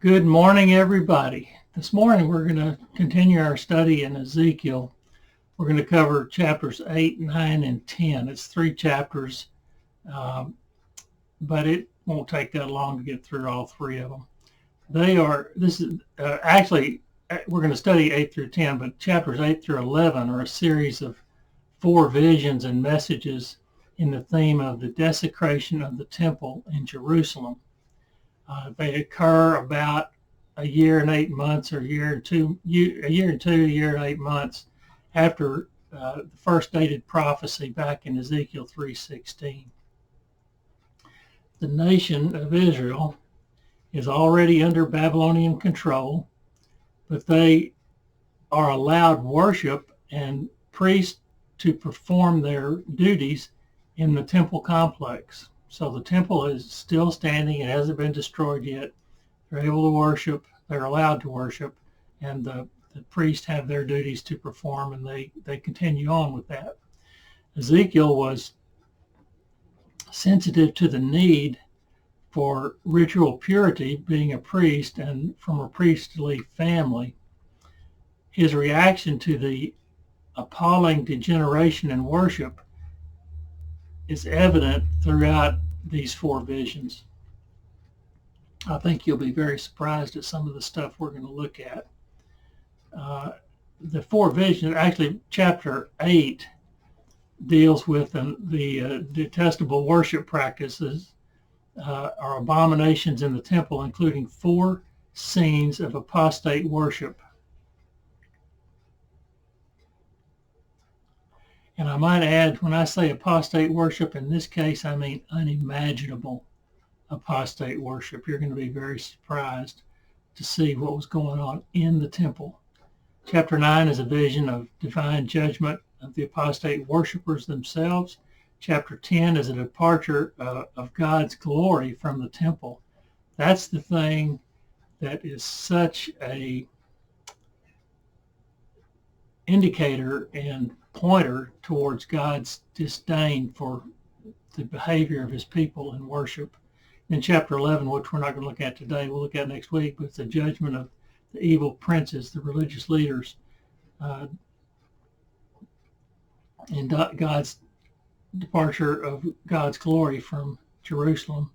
Good morning, everybody. This morning we're going to continue our study in Ezekiel. We're going to cover chapters 8, 9, and 10. It's 3 chapters, but it won't take that long to get through all 3 of them. We're going to study 8 through 10, but chapters 8 through 11 are a series of 4 visions and messages in the theme of the desecration of the temple in Jerusalem. They occur about a year and 8 months, or a year and 8 months after the first dated prophecy back in Ezekiel 3:16. The nation of Israel is already under Babylonian control, but they are allowed worship and priests to perform their duties in the temple complex. So the temple is still standing. It hasn't been destroyed yet. They're able to worship. They're allowed to worship. And the priests have their duties to perform, and they continue on with that. Ezekiel was sensitive to the need for ritual purity, being a priest and from a priestly family. His reaction to the appalling degeneration in worship is evident throughout these 4 visions. I think you'll be very surprised at some of the stuff we're going to look at. The 4 visions, actually chapter 8 deals with the detestable worship practices or abominations in the temple, including 4 scenes of apostate worship. And I might add, when I say apostate worship, in this case, I mean unimaginable apostate worship. You're going to be very surprised to see what was going on in the temple. Chapter 9 is a vision of divine judgment of the apostate worshipers themselves. Chapter 10 is a departure of God's glory from the temple. That's the thing that is such a indicator and pointer towards God's disdain for the behavior of his people in worship. In chapter 11, which we're not going to look at today, we'll look at next week, but it's the judgment of the evil princes, the religious leaders, and God's departure of God's glory from Jerusalem.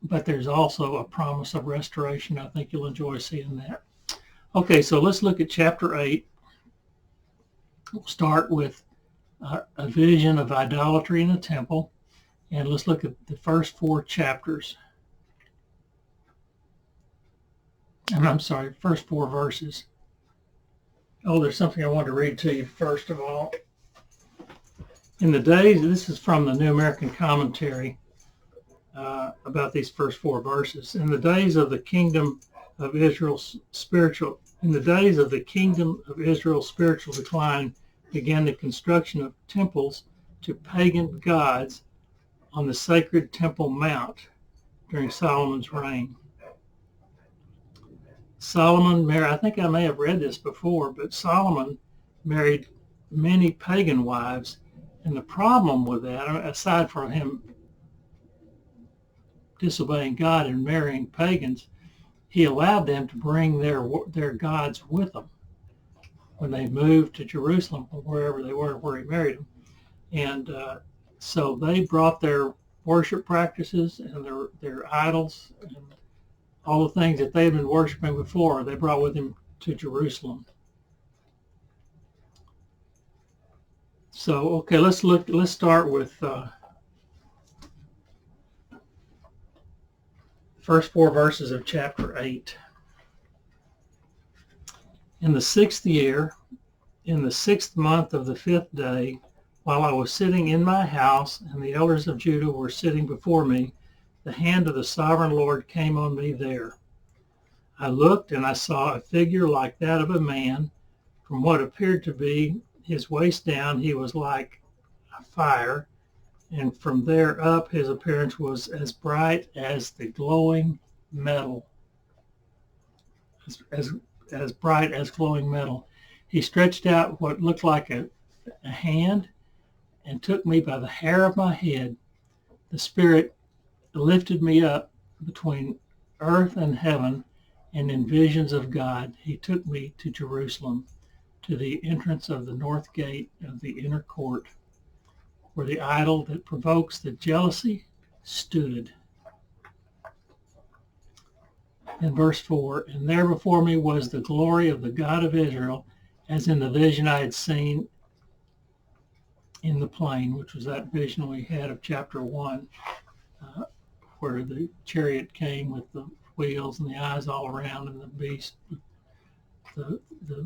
But there's also a promise of restoration. I think you'll enjoy seeing that. Okay, so let's look at chapter 8. We'll start with a vision of idolatry in the temple, and let's look at the first 4 chapters. First 4 verses. Oh, there's something I want to read to you first of all. In the days, this is from the New American Commentary about these first 4 verses. In the days of the kingdom of Israel's spiritual decline began the construction of temples to pagan gods on the sacred Temple Mount during Solomon's reign. Solomon married, I think I may have read this before, but Solomon married many pagan wives, and the problem with that, aside from him disobeying God and marrying pagans, he allowed them to bring their gods with them when they moved to Jerusalem or wherever they were, where he married them. And so they brought their worship practices and their idols and all the things that they had been worshiping before, they brought with them to Jerusalem. So, okay, let's start with first 4 verses of chapter 8. In the 6th year, in the 6th month of the 5th day, while I was sitting in my house and the elders of Judah were sitting before me, the hand of the sovereign Lord came on me there. I looked and I saw a figure like that of a man. From what appeared to be his waist down, he was like a fire, and from there up his appearance was as bright as the glowing metal. As bright as glowing metal. He stretched out what looked like a hand and took me by the hair of my head. The Spirit lifted me up between earth and heaven, And in visions of God, he took me to Jerusalem, to the entrance of the north gate of the inner court, where the idol that provokes the jealousy stood. In verse 4, and there before me was the glory of the God of Israel, as in the vision I had seen in the plain, which was that vision we had of chapter 1, where the chariot came with the wheels and the eyes all around, and the beast, the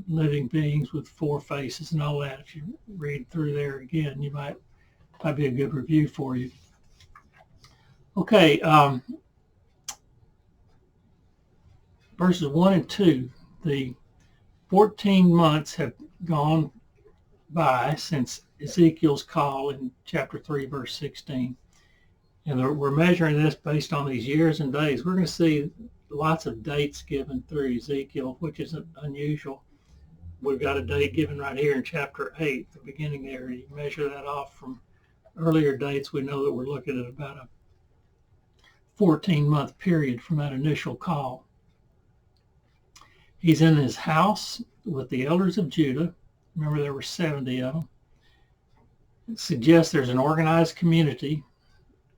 living beings with 4 faces and all that. If you read through there again, you might be a good review for you. Okay, verses 1 and 2, the 14 months have gone by since Ezekiel's call in chapter 3, verse 16. And we're measuring this based on these years and days. We're going to see lots of dates given through Ezekiel, which isn't unusual. We've got a date given right here in chapter 8, the beginning there. You measure that off from earlier dates, we know that we're looking at about a 14-month period from that initial call. He's in his house with the elders of Judah. Remember, there were 70 of them. It suggests there's an organized community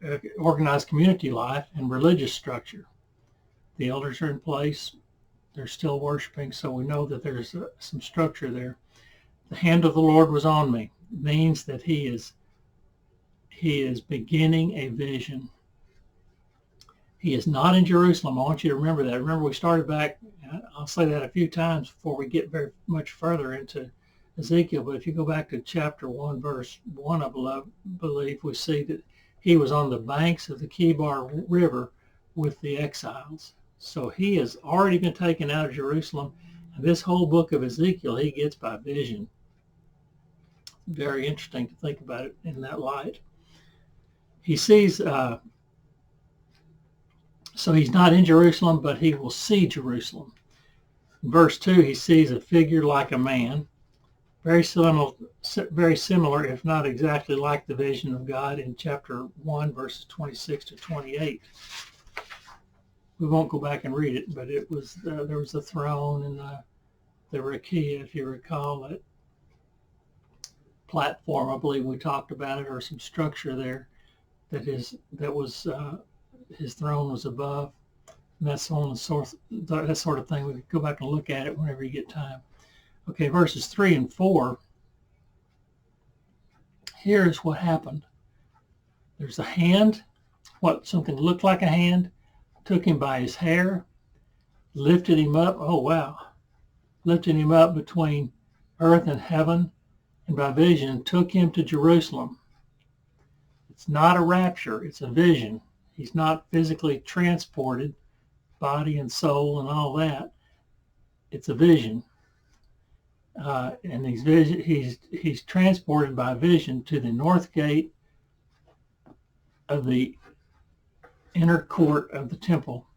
life and religious structure. The elders are in place. They're still worshiping, so we know that there's some structure there. The hand of the Lord was on me. It means that he is beginning a vision. He is not in Jerusalem. I want you to remember that. Remember, we started back, I'll say that a few times before we get very much further into Ezekiel, but if you go back to chapter 1, verse 1, I believe, we see that he was on the banks of the Kibar River with the exiles. So he has already been taken out of Jerusalem. And this whole book of Ezekiel, he gets by vision. Very interesting to think about it in that light. He sees, so he's not in Jerusalem, but he will see Jerusalem. In verse 2, he sees a figure like a man, very similar, if not exactly like the vision of God in chapter 1, verses 26 to 28. We won't go back and read it, but it was there was a throne and the rakia, if you recall, that platform. I believe we talked about it, or some structure there his throne was above. And that's on that sort of thing. We could go back and look at it whenever you get time. Okay, verses 3 and 4. Here's what happened. There's a hand, something looked like a hand, took him by his hair, lifted him up. Oh, wow. Lifted him up between earth and heaven, and by vision took him to Jerusalem. It's not a rapture, it's a vision. He's not physically transported, body and soul and all that. It's a vision. And he's transported by vision to the north gate of the inner court of the temple,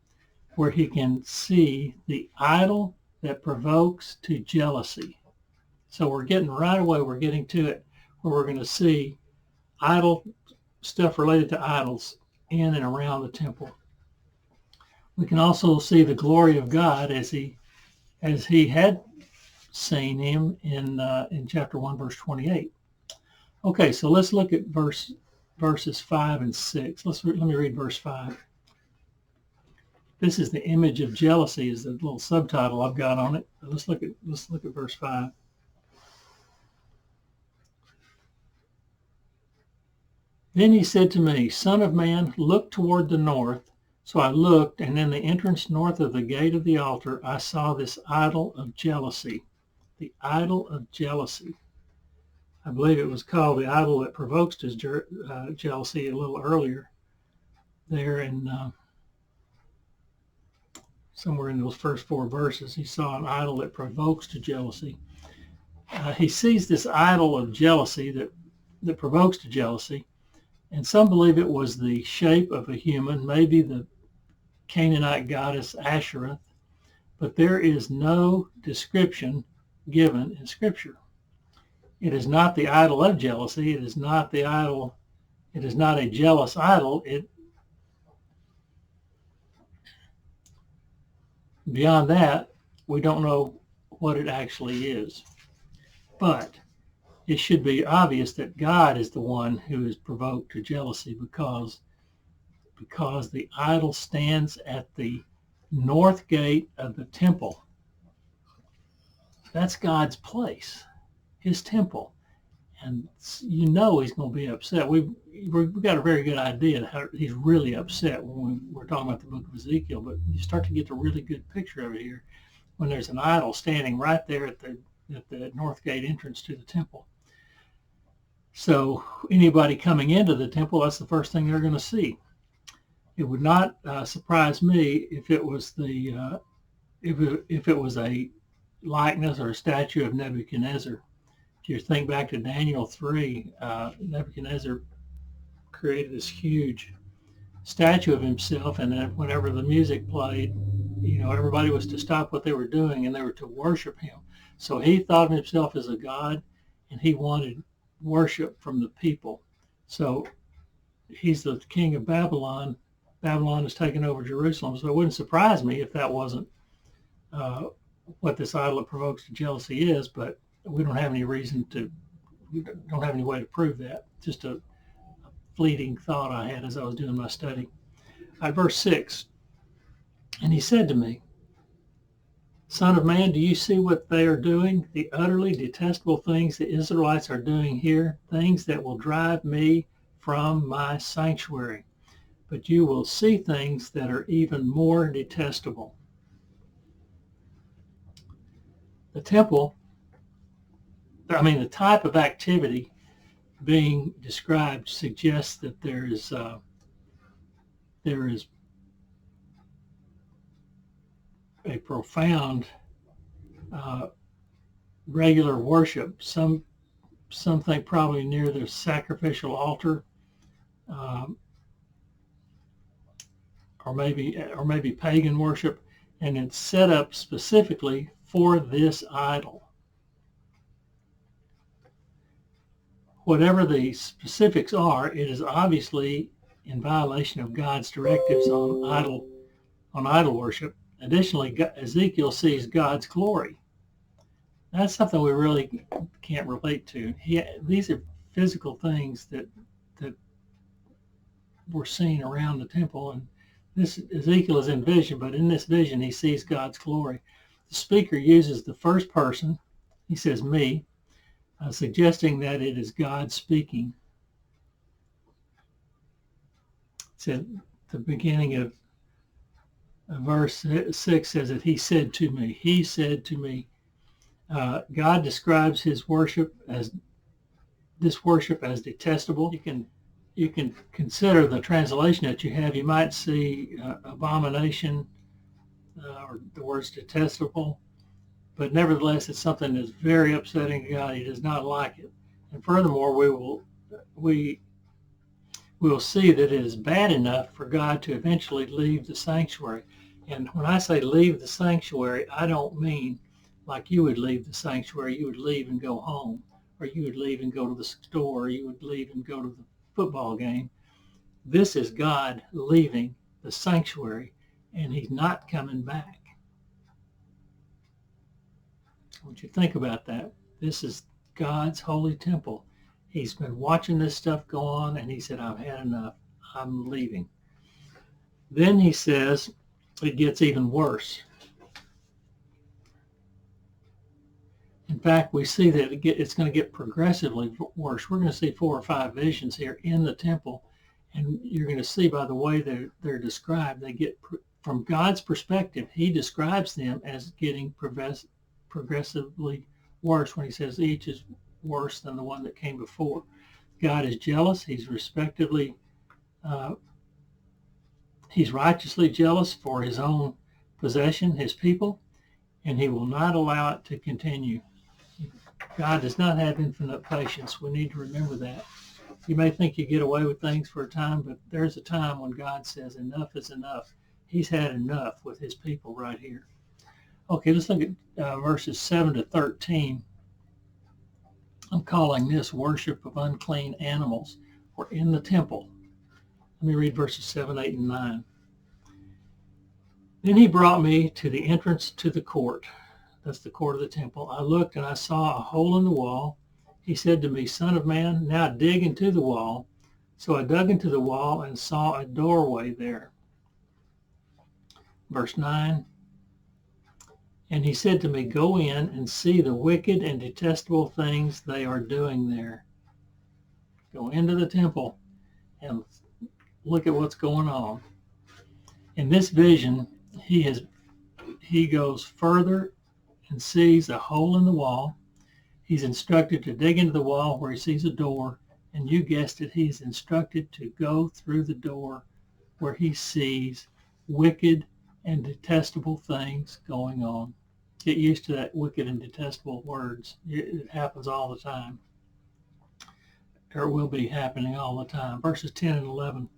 where he can see the idol that provokes to jealousy. So we're getting to it, where we're going to see idol stuff related to idols in and around the temple. We can also see the glory of God as he had seen him in chapter 1, verse 28. Okay, so let's look at verses 5 and 6. Let me read verse 5. This is the image of jealousy, is the little subtitle I've got on it. Let's look at verse 5. Then he said to me, Son of man, look toward the north. So I looked, and in the entrance north of the gate of the altar, I saw this idol of jealousy. The idol of jealousy. I believe it was called the idol that provokes his jealousy a little earlier there in somewhere in those first 4 verses. He saw an idol that provokes to jealousy. He sees this idol of jealousy that provokes to jealousy, and some believe it was the shape of a human, maybe the Canaanite goddess Ashereth, but there is no description given in Scripture. It is not the idol of jealousy. It is not the idol. It is not a jealous idol. Beyond that, we don't know what it actually is. But it should be obvious that God is the one who is provoked to jealousy because the idol stands at the north gate of the temple. That's God's place, his temple. And you know he's going to be upset. We've got a very good idea of how he's really upset when we're talking about the book of Ezekiel, but you start to get a really good picture of it here when there's an idol standing right there at the north gate entrance to the temple. So anybody coming into the temple, that's the first thing they're going to see. It would not surprise me if it was if it was a likeness or a statue of Nebuchadnezzar. If you think back to Daniel 3, Nebuchadnezzar created this huge statue of himself, and then whenever the music played, everybody was to stop what they were doing and they were to worship him. So he thought of himself as a god, and he wanted worship from the people. So he's the king of Babylon. Babylon has taken over Jerusalem. So it wouldn't surprise me if that wasn't what this idol that provokes to jealousy is, but we don't have any way to prove that. Just a fleeting thought I had as I was doing my study. Verse 6, and he said to me, Son of man, do you see what they are doing? The utterly detestable things the Israelites are doing here, things that will drive me from my sanctuary. But you will see things that are even more detestable. The temple, the type of activity being described suggests that there is a profound regular worship. Some think probably near the sacrificial altar, or maybe pagan worship, and it's set up specifically for this idol. Whatever the specifics are, it is obviously in violation of God's directives on idol worship. Additionally, Ezekiel sees God's glory. That's something we really can't relate to. These are physical things that were seen around the temple, and this Ezekiel is in vision, but in this vision he sees God's glory. The speaker uses the first person. He says me, suggesting that it is God speaking. It's at the beginning of verse 6 says that he said to me. He said to me. God describes his worship as detestable. You can consider the translation that you have. You might see abomination or the words detestable, but nevertheless it's something that's very upsetting to God. He does not like it. And furthermore, we will see that it is bad enough for God to eventually leave the sanctuary. And when I say leave the sanctuary, I don't mean like you would leave the sanctuary. You would leave and go home, or you would leave and go to the store, or you would leave and go to the football game. This is God leaving the sanctuary, and he's not coming back. I want you to think about that. This is God's holy temple. He's been watching this stuff go on, and he said, I've had enough. I'm leaving. Then he says it gets even worse. In fact, we see that it's going to get progressively worse. We're going to see 4 or 5 visions here in the temple, and you're going to see by the way they're described, they get, from God's perspective, he describes them as getting progressively worse when he says each is worse than the one that came before. God is jealous. He's righteously jealous for his own possession, his people, and he will not allow it to continue. God does not have infinite patience. We need to remember that. You may think you get away with things for a time, but there's a time when God says enough is enough. He's had enough with his people right here. Okay, let's look at verses 7 to 13. I'm calling this worship of unclean animals. We're in the temple. Let me read verses 7, 8, and 9. Then he brought me to the entrance to the court. That's the court of the temple. I looked and I saw a hole in the wall. He said to me, Son of man, now dig into the wall. So I dug into the wall and saw a doorway there. Verse 9. And he said to me, Go in and see the wicked and detestable things they are doing there. Go into the temple and look at what's going on. In this vision, he goes further and sees a hole in the wall. He's instructed to dig into the wall where he sees a door, and you guessed it, he's instructed to go through the door where he sees wicked and detestable things going on. Get used to that, wicked and detestable words. It happens all the time, or it will be happening all the time. Verses 10 and 11.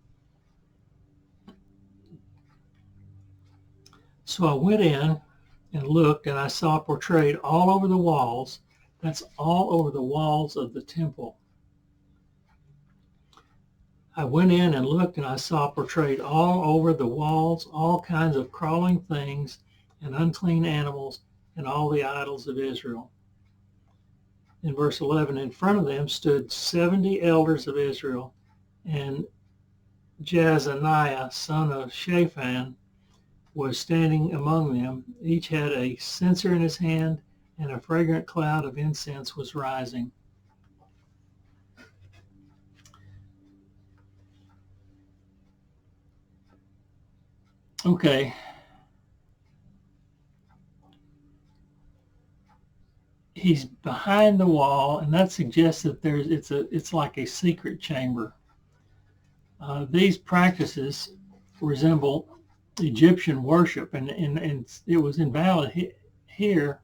So I went in and looked, and I saw portrayed all over the walls, that's all over the walls of the temple. I went in and looked, and I saw portrayed all over the walls all kinds of crawling things and unclean animals and all the idols of Israel. In verse 11, in front of them stood 70 elders of Israel, and Jazaniah, son of Shaphan, was standing among them. Each had a censer in his hand, and a fragrant cloud of incense was rising. Okay. He's behind the wall, and that suggests that it's like a secret chamber. These practices resemble Egyptian worship, and it was invalid here.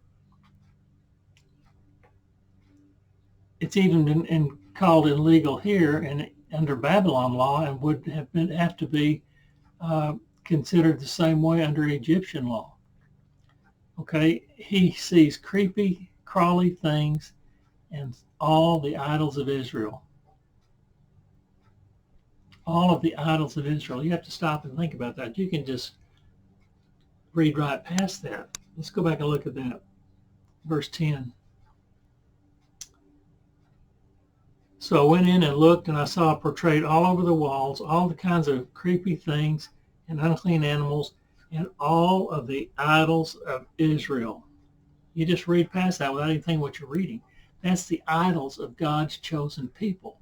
It's even been called illegal here and under Babylon law, and would have to be considered the same way under Egyptian law. Okay, he sees creepy, crawly things and all the idols of Israel. All of the idols of Israel. You have to stop and think about that. You can just read right past that. Let's go back and look at that. Verse 10. So I went in and looked, and I saw portrayed all over the walls all the kinds of creepy things and unclean animals and all of the idols of Israel. You just read past that without even thinking what you're reading. That's the idols of God's chosen people.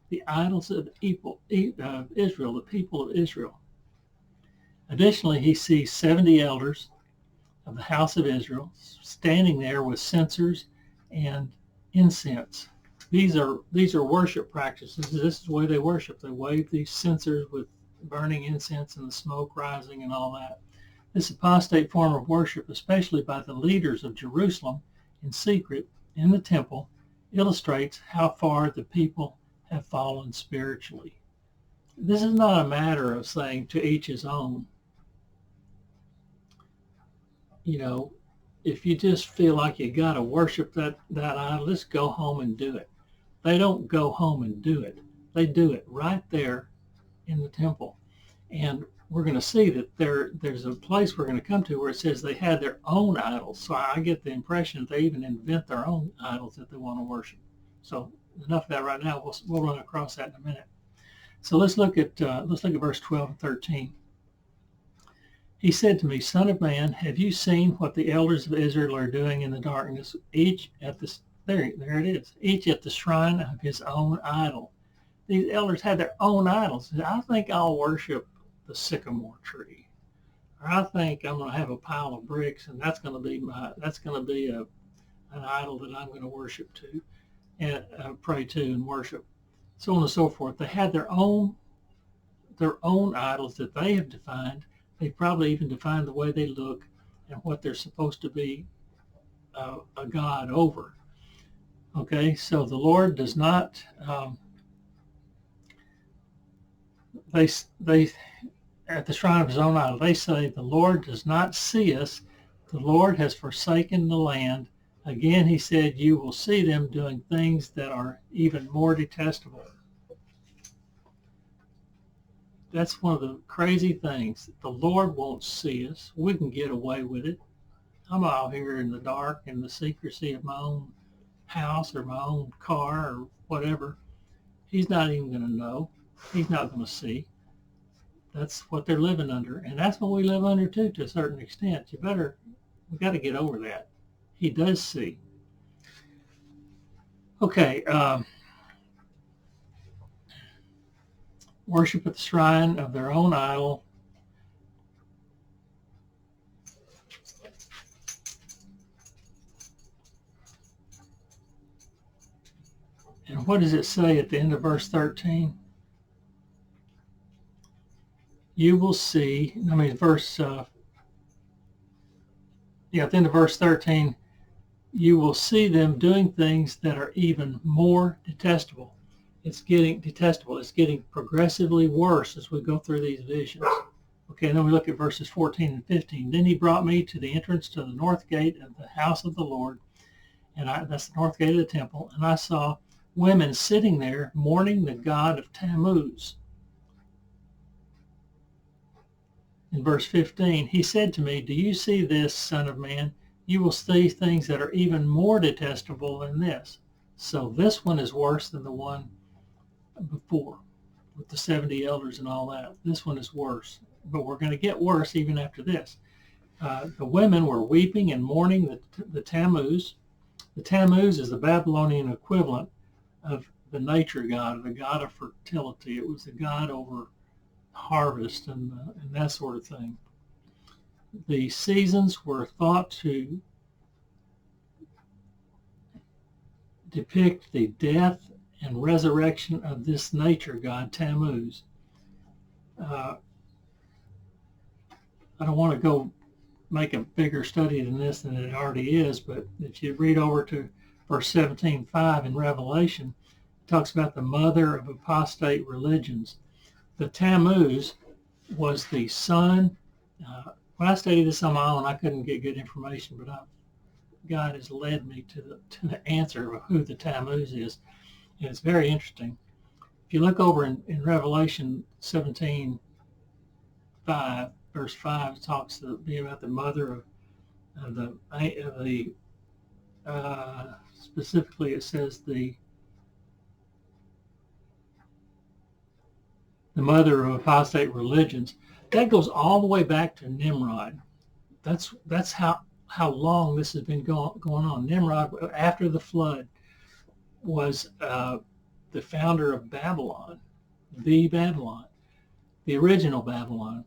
The idols of Israel, the people of Israel. Additionally, he sees 70 elders of the house of Israel standing there with censers and incense. These are worship practices. This is the way they worship. They wave these censers with burning incense and the smoke rising and all that. This apostate form of worship, especially by the leaders of Jerusalem in secret in the temple, illustrates how far the people have fallen spiritually. This is not a matter of saying to each his own. You know, if you just feel like you got to worship that idol, just go home and do it. They don't go home and do it. They do it right there in the temple. And we're going to see that there's a place we're going to come to where it says they had their own idols. So I get the impression that they even invent their own idols that they want to worship. So enough of that right now. We'll run across that in a minute. So let's look at verse 12 and 13. He said to me, Son of man, have you seen what the elders of Israel are doing in the darkness? Each at the there it is. Each at the shrine of his own idol. These elders had their own idols. I think I'll worship the sycamore tree, or I think I'm going to have a pile of bricks, and that's going to be an idol that I'm going to worship to, and pray to and worship, so on and so forth. They had their own idols that they have defined. They probably even defined the way they look and what they're supposed to be a god over. Okay, so the Lord does not. They at the shrine of his own idol, they say, the Lord does not see us. The Lord has forsaken the land. Again, he said, you will see them doing things that are even more detestable. That's one of the crazy things. The Lord won't see us. We can get away with it. I'm out here in the dark, in the secrecy of my own house or my own car or whatever. He's not even going to know. He's not going to see. That's what they're living under. And that's what we live under too, to a certain extent. We got to get over that. He does see. Okay. Worship at the shrine of their own idol. And what does it say at the end of verse 13? You will see, at the end of verse 13, you will see them doing things that are even more detestable. It's getting detestable. It's getting progressively worse as we go through these visions. Okay, and then we look at verses 14 and 15. Then he brought me to the entrance to the north gate of the house of the Lord, and that's the north gate of the temple, and I saw women sitting there mourning the god of Tammuz. In verse 15, he said to me, do you see this, son of man? You will see things that are even more detestable than this. So this one is worse than the one before with the 70 elders and all that. This one is worse, but we're going to get worse even after this. The women were weeping and mourning the Tammuz. The Tammuz is the Babylonian equivalent of the nature god, the god of fertility. It was the god over harvest and that sort of thing. The seasons were thought to depict the death and resurrection of this nature god, Tammuz. I don't want to go make a bigger study than this than it already is, but if you read over to verse 17:5 in Revelation, it talks about the mother of apostate religions. The Tammuz was the son. When I studied this on my own, I couldn't get good information, but God has led me to the answer of who the Tammuz is. And it's very interesting. If you look over in Revelation 17:5, verse 5, it talks about the mother of the specifically it says the mother of apostate religions. That goes all the way back to Nimrod. That's how long this has been going on. Nimrod, after the flood, was the founder of Babylon, the original Babylon,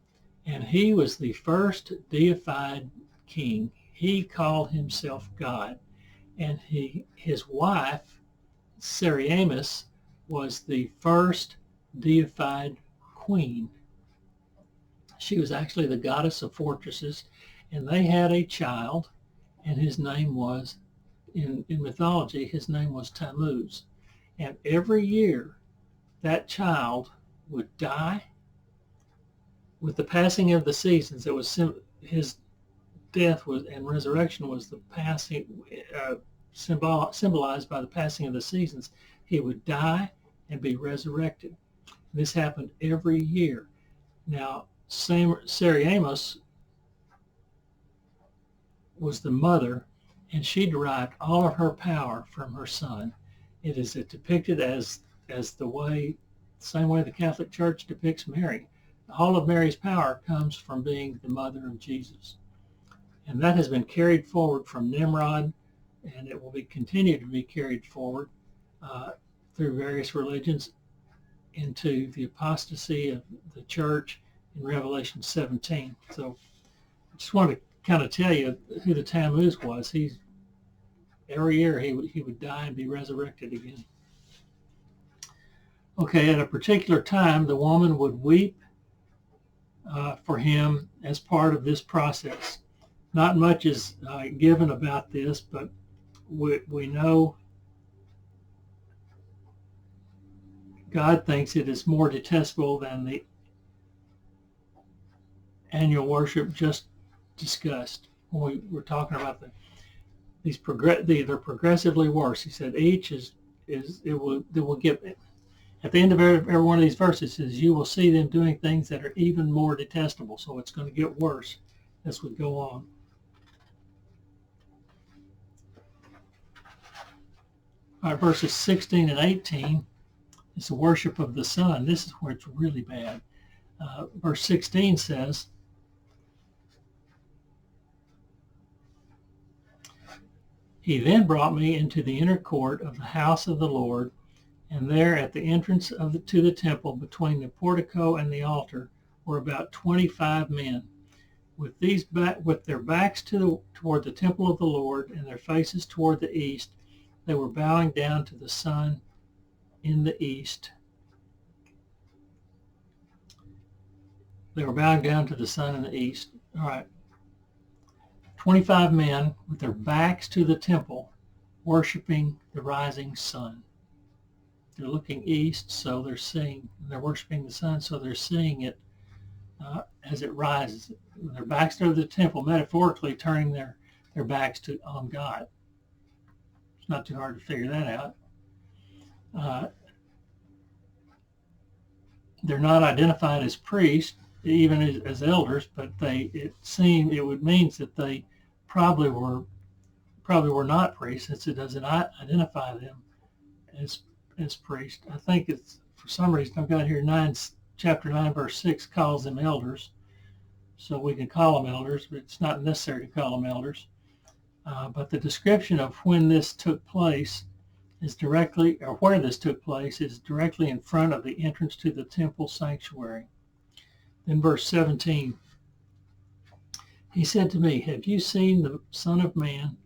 and he was the first deified king. He called himself God, and his wife, Semiramis, was the first deified queen. She was actually the goddess of fortresses, and they had a child, and his name was, in mythology, his name was Tammuz. And every year, that child would die. With the passing of the seasons, it was his death and resurrection was the passing, symbolized by the passing of the seasons. He would die and be resurrected. This happened every year. Now, Semiramis was the mother, and she derived all of her power from her son. It is depicted as the same way the Catholic Church depicts Mary. All of Mary's power comes from being the mother of Jesus. And that has been carried forward from Nimrod, and it will continue to be carried forward through various religions into the apostasy of the church in Revelation 17. So I just want to kind of tell you who the Tammuz was. Every year he would die and be resurrected again. Okay, at a particular time, the woman would weep for him as part of this process. Not much is given about this, but we know God thinks it is more detestable than the annual worship just discussed. When we're talking about they're progressively worse. He said each will get it. At the end of every one of these verses, it says, you will see them doing things that are even more detestable. So it's going to get worse as we go on. All right, verses 16 and 18 is the worship of the sun. This is where it's really bad. Verse 16 says, he then brought me into the inner court of the house of the Lord, and there at the entrance to the temple between the portico and the altar were about 25 men, with their backs toward the temple of the Lord and their faces toward the east. They were bowing down to the sun in the east. They were bowing down to the sun in the east. All right. 25 men with their backs to the temple, worshiping the rising sun. They're looking east, so they're worshiping the sun, so they're seeing it as it rises. Their backs to the temple, metaphorically turning their backs on God. It's not too hard to figure that out. They're not identified as priests, even as elders, but it means that they probably were not priests, since it doesn't identify them as priests. I think it's, for some reason, I've got here chapter 9, verse 6 calls them elders. So we can call them elders, but it's not necessary to call them elders. But the description of when this took place where this took place is directly in front of the entrance to the temple sanctuary. Then verse 17, he said to me, have you seen the Son of Man?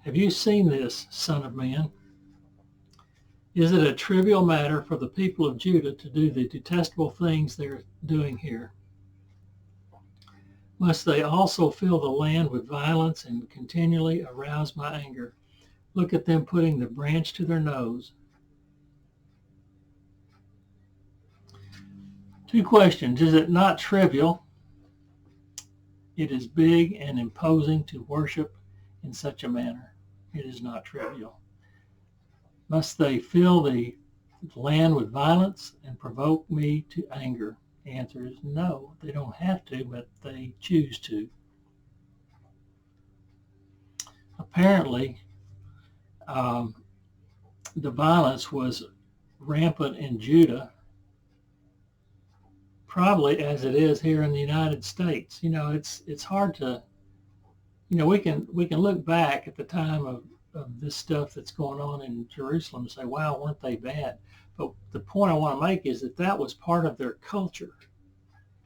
Have you seen this, Son of Man? Is it a trivial matter for the people of Judah to do the detestable things they're doing here? Must they also fill the land with violence and continually arouse my anger? Look at them putting the branch to their nose. Two questions. Is it not trivial? It is big and imposing to worship in such a manner. It is not trivial. Must they fill the land with violence and provoke me to anger? The answer is no, they don't have to, but they choose to. Apparently, the violence was rampant in Judah, probably as it is here in the United States. It's hard to, we can look back at the time of this stuff that's going on in Jerusalem and say, wow, weren't they bad? But the point I want to make is that was part of their culture.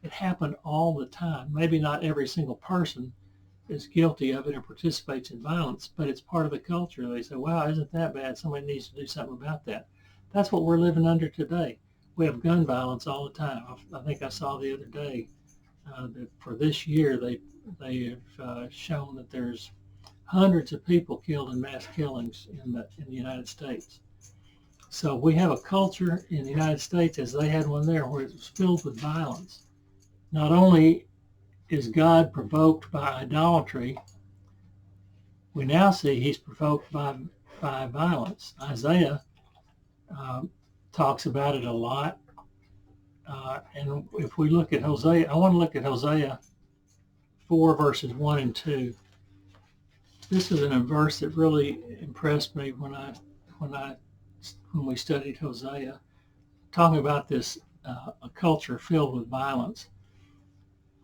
It happened all the time. Maybe not every single person is guilty of it or participates in violence, but it's part of the culture. They say, wow, isn't that bad? Somebody needs to do something about that. That's what we're living under today. We have gun violence all the time. I think I saw the other day that for this year they have shown that there's hundreds of people killed in mass killings in the United States. So we have a culture in the United States, as they had one there, where it was filled with violence. Not only is God provoked by idolatry, we now see he's provoked by violence. Isaiah talks about it a lot. And if we look at Hosea, I want to look at Hosea 4, verses 1 and 2. This is a verse that really impressed me when we studied Hosea, talking about this a culture filled with violence.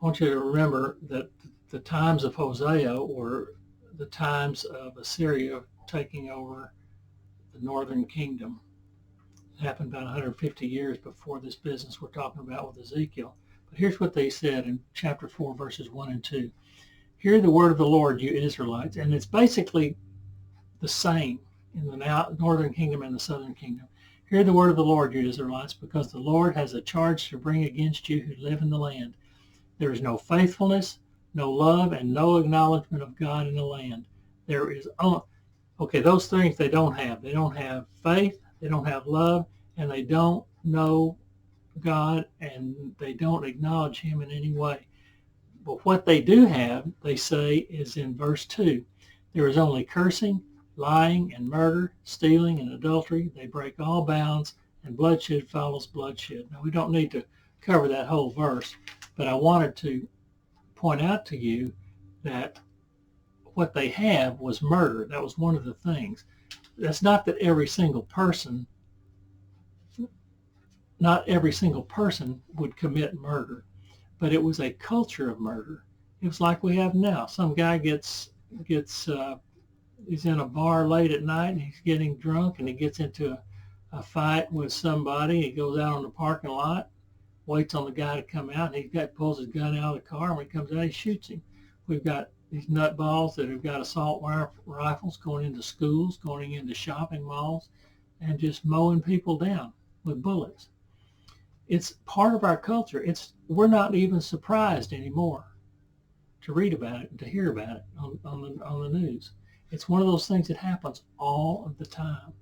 I want you to remember that the times of Hosea were the times of Assyria taking over the northern kingdom. It happened about 150 years before this business we're talking about with Ezekiel. But here's what they said in chapter 4, verses 1 and 2. Hear the word of the Lord, you Israelites. And it's basically the same in the northern kingdom and the southern kingdom. Hear the word of the Lord, you Israelites, because the Lord has a charge to bring against you who live in the land. There is no faithfulness, no love, and no acknowledgement of God in the land. There is those things they don't have. They don't have faith, they don't have love, and they don't know God, and they don't acknowledge him in any way. But what they do have, they say, is in verse 2. There is only cursing, lying, and murder, stealing, and adultery. They break all bounds and bloodshed follows bloodshed. Now, we don't need to cover that whole verse, but I wanted to point out to you that what they have was murder. That was one of the things. That's not that not every single person would commit murder, but it was a culture of murder. It was like we have now. Some guy he's in a bar late at night and he's getting drunk and he gets into a fight with somebody. He goes out on the parking lot, waits on the guy to come out, and pulls his gun out of the car, and when he comes out, he shoots him. We've got these nutballs that have got assault rifles going into schools, going into shopping malls, and just mowing people down with bullets. It's part of our culture. We're not even surprised anymore to read about it and to hear about it on the news. It's one of those things that happens all of the time.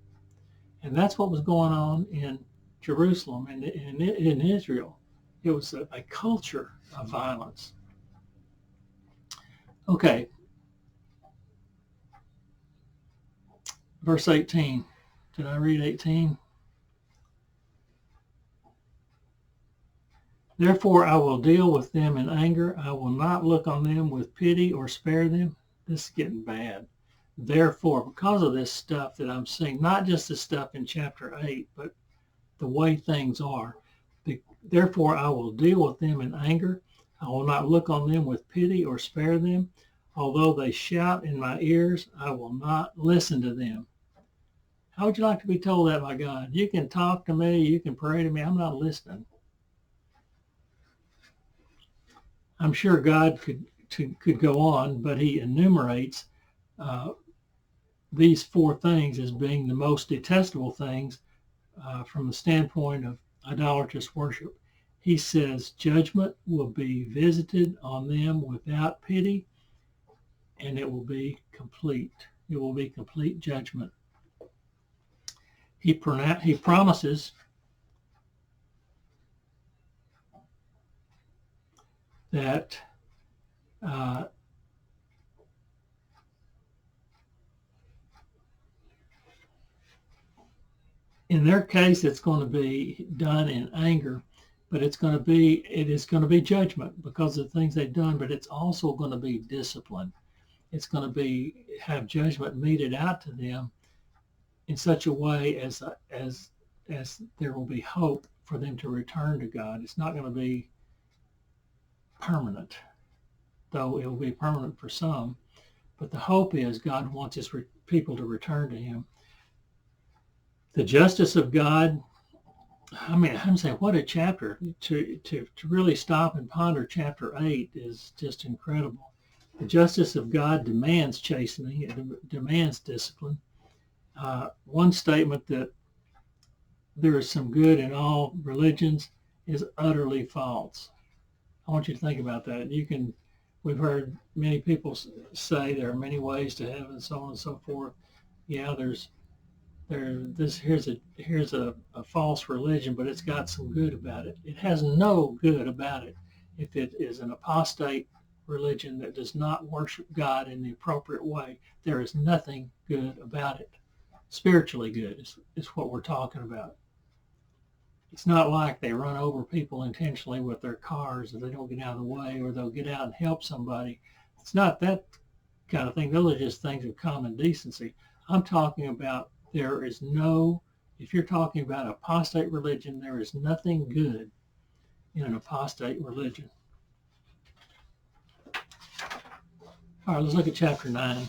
And that's what was going on in Jerusalem and in Israel. It was a culture of violence. Okay. Verse 18. Did I read 18? Therefore I will deal with them in anger. I will not look on them with pity or spare them. This is getting bad. Therefore, because of this stuff that I'm seeing, not just the stuff in chapter 8, but the way things are, therefore I will deal with them in anger. I will not look on them with pity or spare them. Although they shout in my ears, I will not listen to them. How would you like to be told that by God? You can talk to me, you can pray to me, I'm not listening. I'm sure God could go on, but he enumerates these four things as being the most detestable things from the standpoint of idolatrous worship. He says judgment will be visited on them without pity, and it will be complete. It will be complete judgment. He promises that in their case, it's going to be done in anger, but it is going to be judgment because of the things they've done, but it's also going to be discipline. It's going to have judgment meted out to them in such a way as there will be hope for them to return to God. It's not going to be permanent, though it will be permanent for some. But the hope is God wants his people to return to him. The justice of God, I'm saying what a chapter. To really stop and ponder chapter 8 is just incredible. The justice of God demands chastening. It demands discipline. One statement that there is some good in all religions is utterly false. I want you to think about that. We've heard many people say there are many ways to heaven, so on and so forth. Yeah, here's a false religion, but it's got some good about it. It has no good about it if it is an apostate religion that does not worship God in the appropriate way. There is nothing good about it. Spiritually good is what we're talking about. It's not like they run over people intentionally with their cars and they don't get out of the way, or they'll get out and help somebody. It's not that kind of thing. Those are just things of common decency. I'm talking about if you're talking about apostate religion, there is nothing good in an apostate religion. All right, let's look at chapter 9.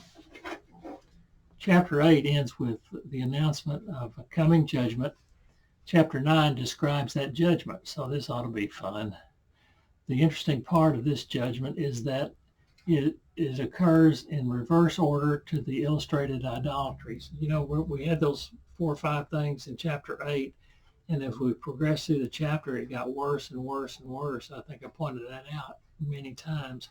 Chapter 8 ends with the announcement of a coming judgment. Chapter 9 describes that judgment, so this ought to be fun. The interesting part of this judgment is that it occurs in reverse order to the illustrated idolatries. We had those 4 or 5 things in chapter 8, and as we progressed through the chapter, it got worse and worse and worse. I think I pointed that out many times.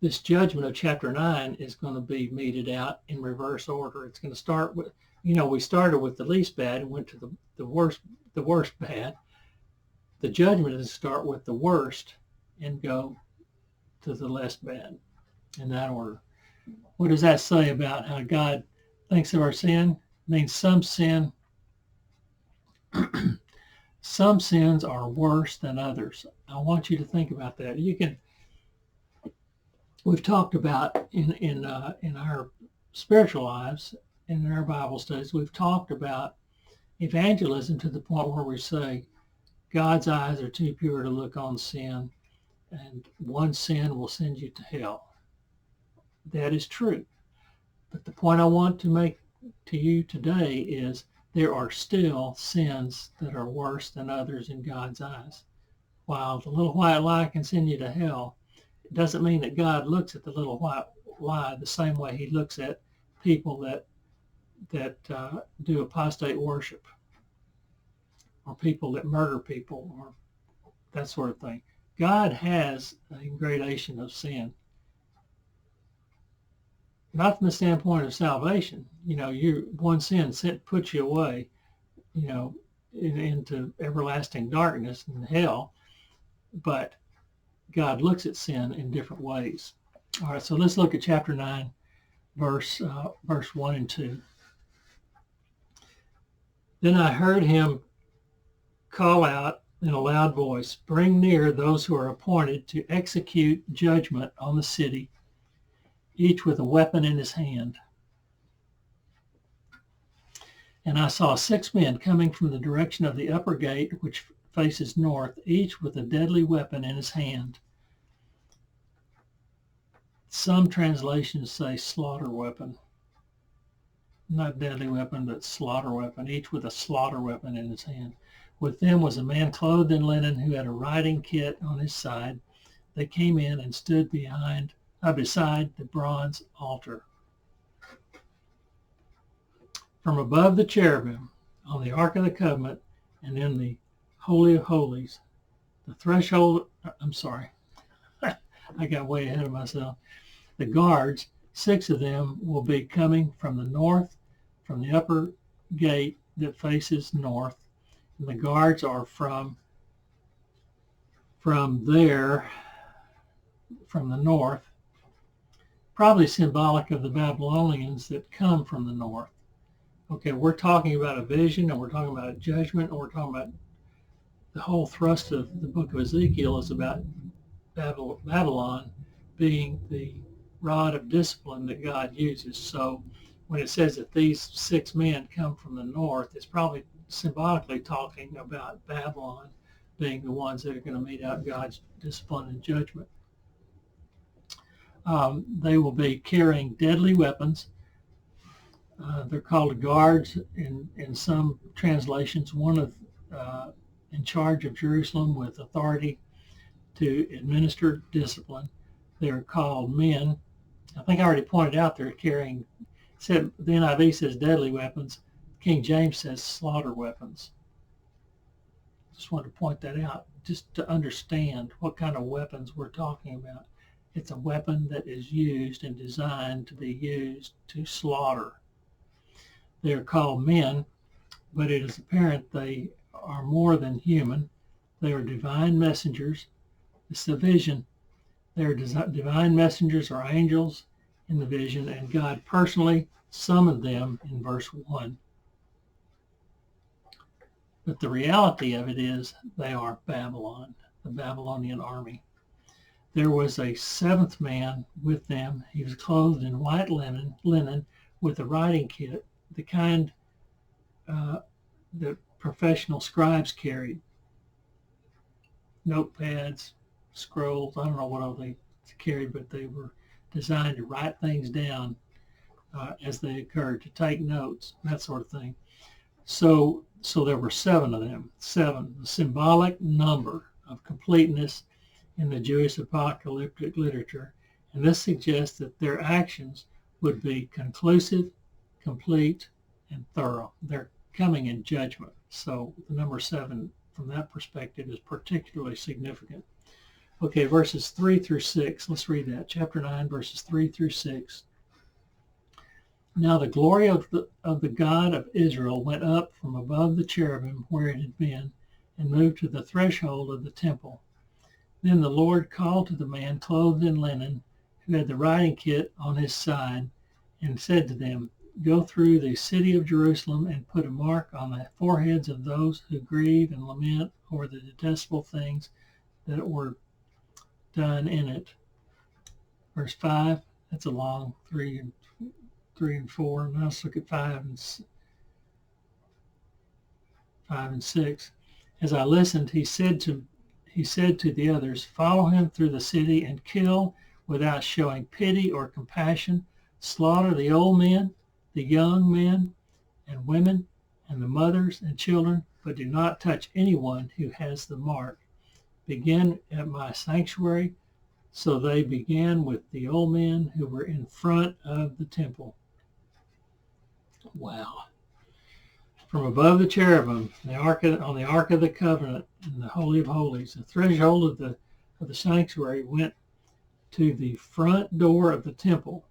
This judgment of chapter 9 is going to be meted out in reverse order. It's going to start with, we started with the least bad and went to the worst bad. The judgment is to start with the worst and go to the less bad in that order. What does that say about how God thinks of our sin? It means some sin Some sins are worse than others. I want you to think about that. We've talked about in our spiritual lives, in our Bible studies, we've talked about evangelism to the point where we say God's eyes are too pure to look on sin, and one sin will send you to hell. That is true. But the point I want to make to you today is there are still sins that are worse than others in God's eyes. While the little white lie can send you to hell, it doesn't mean that God looks at the little white lie the same way he looks at people that do apostate worship, or people that murder people, or that sort of thing. God has a gradation of sin. Not from the standpoint of salvation. One sin puts you away, into everlasting darkness and hell. But God looks at sin in different ways. All right, so let's look at chapter 9, verse 1 and 2. Then I heard him call out in a loud voice, "Bring near those who are appointed to execute judgment on the city, each with a weapon in his hand." And I saw 6 men coming from the direction of the upper gate, which faces north, each with a deadly weapon in his hand. Some translations say slaughter weapon. Not deadly weapon, but slaughter weapon, each with a slaughter weapon in his hand. With them was a man clothed in linen who had a writing kit on his side. They came in and stood beside the bronze altar. From above the cherubim, on the Ark of the Covenant, and in the Holy of Holies, the threshold, I got way ahead of myself. The guards, 6 of them, will be coming from the north, from the upper gate that faces north. And the guards are from the north, probably symbolic of the Babylonians that come from the north. Okay, we're talking about a vision, and we're talking about a judgment, and we're talking about the whole thrust of the book of Ezekiel is about Babylon being the rod of discipline that God uses. So when it says that these 6 men come from the north, it's probably symbolically talking about Babylon being the ones that are going to mete out God's discipline and judgment. They will be carrying deadly weapons. They're called guards in some translations, one of in charge of Jerusalem with authority to administer discipline. They're called men. I think I already pointed out they're carrying, the NIV says deadly weapons. King James says slaughter weapons. Just wanted to point that out, just to understand what kind of weapons we're talking about. It's a weapon that is used and designed to be used to slaughter. They are called men, but it is apparent they are more than human. They are divine messengers. It's the vision. They are divine messengers or angels in the vision, and God personally summoned them in verse 1. But the reality of it is they are Babylon, the Babylonian army. There was a 7th man with them. He was clothed in white linen with a writing kit, the kind that professional scribes carried. Notepads, scrolls, I don't know what all they carried, but they were designed to write things down as they occurred, to take notes, that sort of thing. So there were 7 of them. 7, the symbolic number of completeness in the Jewish apocalyptic literature. And this suggests that their actions would be conclusive, complete, and thorough. They're coming in judgment. So the number 7, from that perspective, is particularly significant. Okay, verses 3 through 6. Let's read that. Chapter 9, verses 3 through 6. Now the glory of the God of Israel went up from above the cherubim where it had been, and moved to the threshold of the temple. Then the Lord called to the man clothed in linen, who had the writing kit on his side, and said to them, go through the city of Jerusalem and put a mark on the foreheads of those who grieve and lament over the detestable things that were done in it. Verse 5, that's a long 3 and 4. Now let's look at 5 and 6. As I listened, he said to the others, follow him through the city and kill without showing pity or compassion. Slaughter the old men, the young men and women, and the mothers and children, but do not touch anyone who has the mark. Begin at my sanctuary. So they began with the old men who were in front of the temple. Wow. From above the cherubim, on the Ark of the Covenant in the Holy of Holies, the threshold of the sanctuary went to the front door of the temple.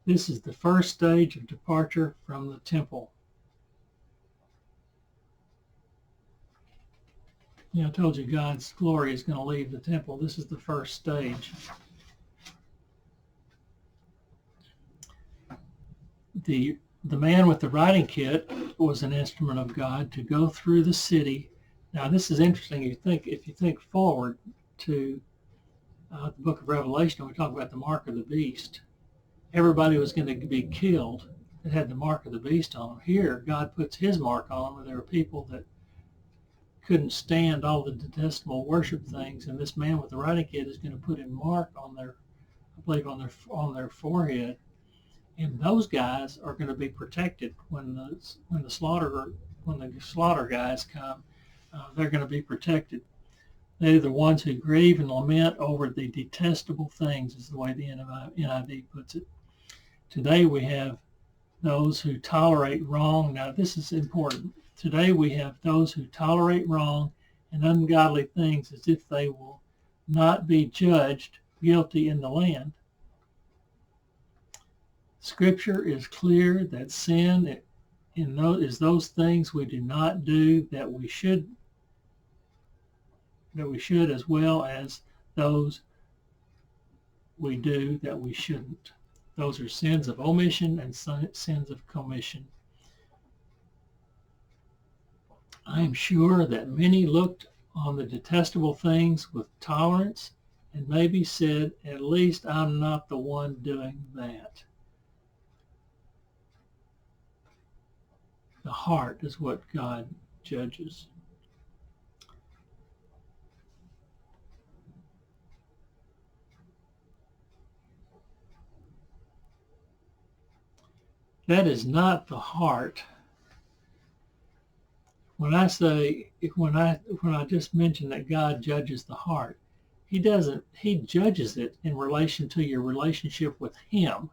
This is the first stage of departure from the temple. I told you God's glory is going to leave the temple. This is the first stage. The man with the writing kit was an instrument of God to go through the city. Now this is interesting. If you think forward to the book of Revelation, we talk about the mark of the beast. Everybody was going to be killed that had the mark of the beast on them. Here, God puts his mark on them, and there were people that couldn't stand all the detestable worship things, and this man with the writing kit is going to put a mark on their, I believe, on their forehead. And those guys are going to be protected when the slaughter guys come. They're going to be protected. They're the ones who grieve and lament over the detestable things, is the way the NIV puts it. Today we have those who tolerate wrong. Now this is important. Today we have those who tolerate wrong and ungodly things as if they will not be judged guilty in the land. Scripture is clear that sin is those things we do not do that we should, as well as those we do that we shouldn't. Those are sins of omission and sins of commission. I am sure that many looked on the detestable things with tolerance and maybe said, at least I'm not the one doing that. The heart is what God judges. That is not the heart. When I just mentioned that God judges the heart, he judges it in relation to your relationship with him,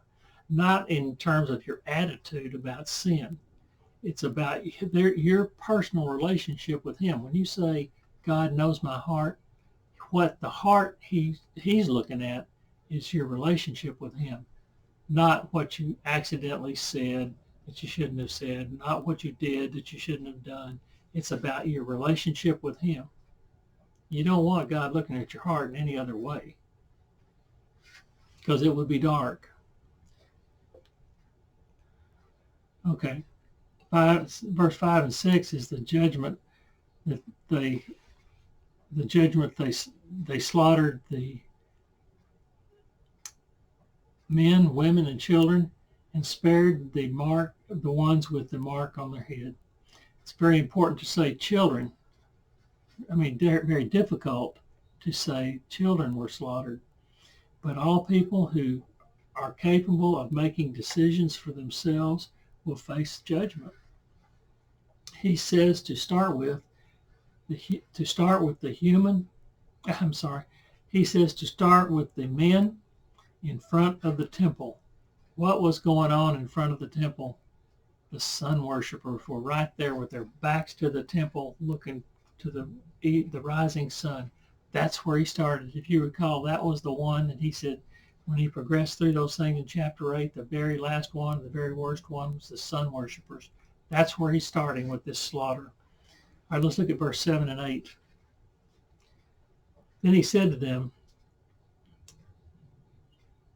not in terms of your attitude about sin. It's about your personal relationship with him. When you say, God knows my heart, what the heart he's looking at is your relationship with him, not what you accidentally said that you shouldn't have said, not what you did that you shouldn't have done. It's about your relationship with him. You don't want God looking at your heart in any other way, because it would be dark. Okay. Verse 5 and 6 is the judgment that they slaughtered the men, women, and children, and spared the ones with the mark on their head. It's very important to say children. I mean, very difficult to say children were slaughtered, but all people who are capable of making decisions for themselves will face judgment. He says to start with the human. He says to start with the men in front of the temple. What was going on in front of the temple? The sun worshipers were right there with their backs to the temple, looking to the rising sun. That's where he started. If you recall, that was the one that he said when he progressed through those things in chapter 8, the very last one, the very worst one, was the sun worshipers. That's where he's starting with this slaughter. All right, let's look at verse 7 and 8. Then he said to them,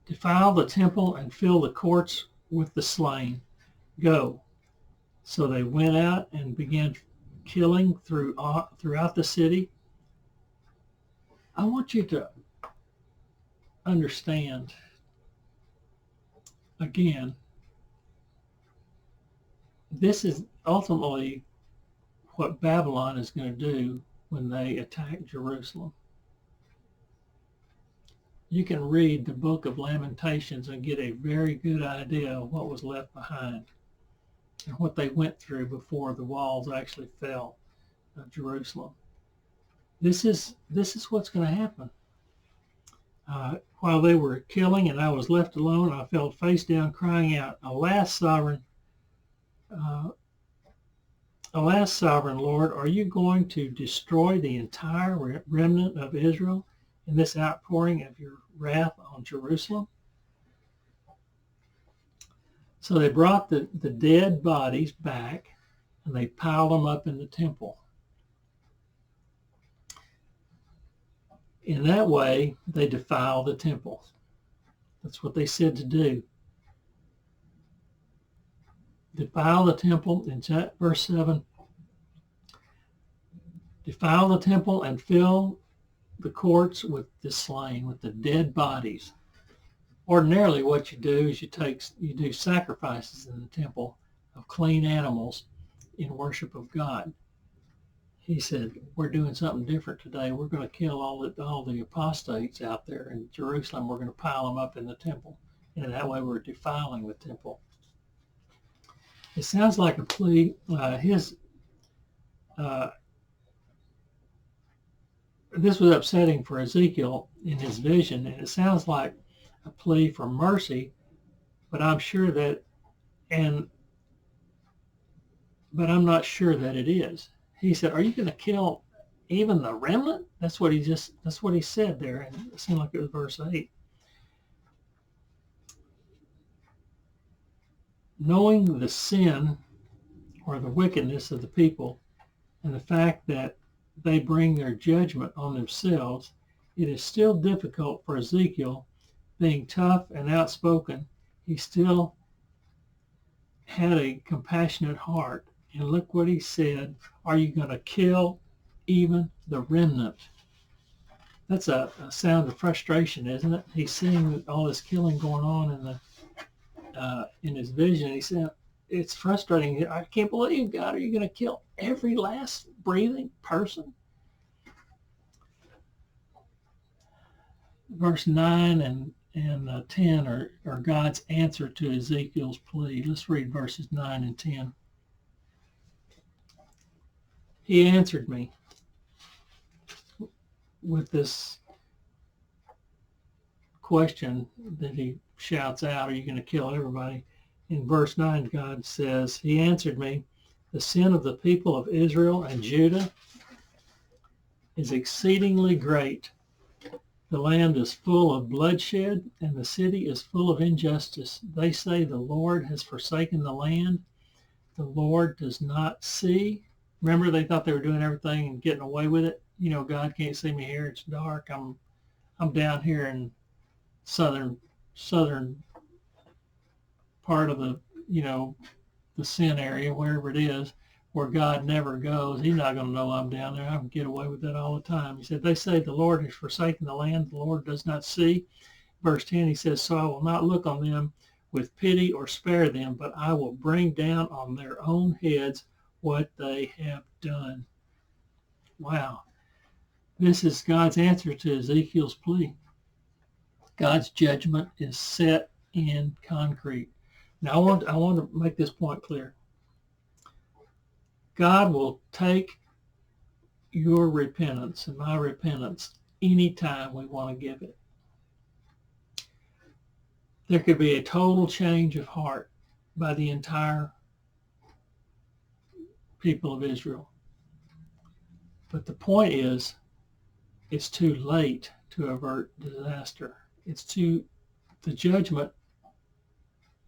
defile the temple and fill the courts with the slain. Go. So they went out and began killing throughout the city. I want you to understand, again, this is ultimately what Babylon is going to do when they attack Jerusalem. You can read the book of Lamentations and get a very good idea of what was left behind and what they went through before the walls actually fell of Jerusalem. This is what's going to happen. While they were killing and I was left alone, I fell face down crying out, Alas, sovereign Lord, are you going to destroy the entire remnant of Israel in this outpouring of your wrath on Jerusalem? So they brought the dead bodies back and they piled them up in the temple. In that way, they defiled the temple. That's what they said to do. Defile the temple, in verse 7, defile the temple and fill the courts with the slain, with the dead bodies. Ordinarily what you do is you do sacrifices in the temple of clean animals in worship of God. He said, we're doing something different today. We're going to kill all the apostates out there in Jerusalem. We're going to pile them up in the temple. And that way we're defiling the temple. It sounds like a plea. This was upsetting for Ezekiel in his vision, and it sounds like a plea for mercy, but I'm not sure that it is. He said, are you going to kill even the remnant? That's what he said there, and it seemed like it was verse 8. Knowing the sin or the wickedness of the people and the fact that they bring their judgment on themselves, it is still difficult for Ezekiel, being tough and outspoken. He still had a compassionate heart. And look what he said, are you going to kill even the remnant? That's a sound of frustration, isn't it? He's seeing all this killing going on in his vision. He said, it's frustrating. I can't believe, God, are you going to kill every last breathing person? Verse 9 and 10 are God's answer to Ezekiel's plea. Let's read verses 9 and 10. He answered me with this question that he shouts out, are you going to kill everybody? In verse 9, God says, he answered me, the sin of the people of Israel and Judah is exceedingly great. The land is full of bloodshed, and the city is full of injustice. They say the Lord has forsaken the land. The Lord does not see. Remember, they thought they were doing everything and getting away with it. You know, God can't see me here. It's dark. I'm down here in southern part of the sin area, wherever it is, where God never goes. He's not going to know I'm down there. I can get away with that all the time. He said, they say the Lord has forsaken the land. The Lord does not see. Verse 10, he says, so I will not look on them with pity or spare them, but I will bring down on their own heads what they have done. Wow. This is God's answer to Ezekiel's plea. God's judgment is set in concrete. Now I want to make this point clear. God will take your repentance and my repentance anytime we want to give it. There could be a total change of heart by the entire people of Israel. But the point is, it's too late to avert disaster. The judgment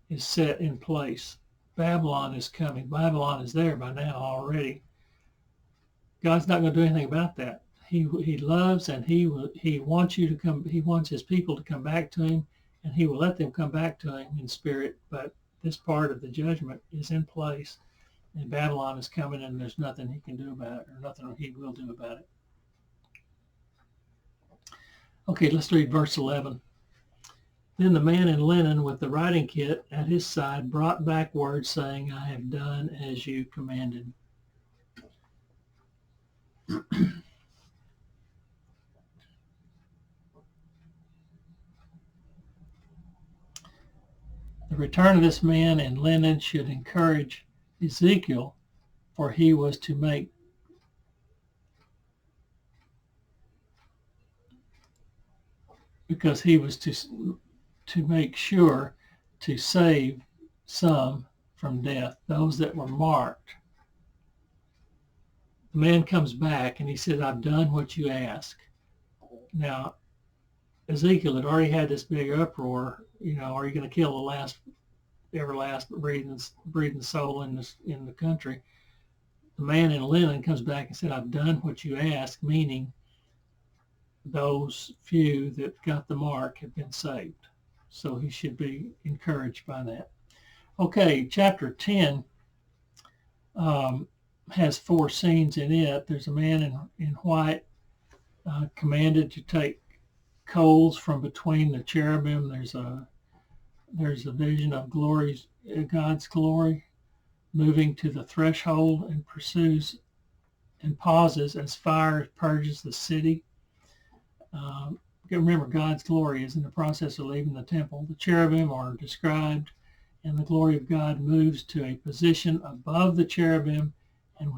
is set in place. Babylon is coming. Babylon is there by now already. God's not going to do anything about that. He loves and he wants you to come. He wants his people to come back to him, and he will let them come back to him in spirit. But this part of the judgment is in place, and Babylon is coming, and there's nothing he can do about it, or nothing he will do about it. Okay, let's read verse 11. Then the man in linen with the writing kit at his side brought back word saying, I have done as you commanded. The return of this man in linen should encourage Ezekiel, for he was to make because he was to make sure to save some from death, those that were marked. The man comes back and he said, I've done what you ask. Now, Ezekiel had already had this big uproar, are you going to kill the last breathing soul in the country? The man in linen comes back and said, I've done what you asked, meaning those few that got the mark have been saved. So he should be encouraged by that. Okay, chapter 10 has 4 scenes in it. There's a man in white commanded to take coals from between the cherubim. There's a vision of God's glory moving to the threshold and pursues and pauses as fire purges the city. Remember, God's glory is in the process of leaving the temple. The cherubim are described, and the glory of God moves to a position above the cherubim, and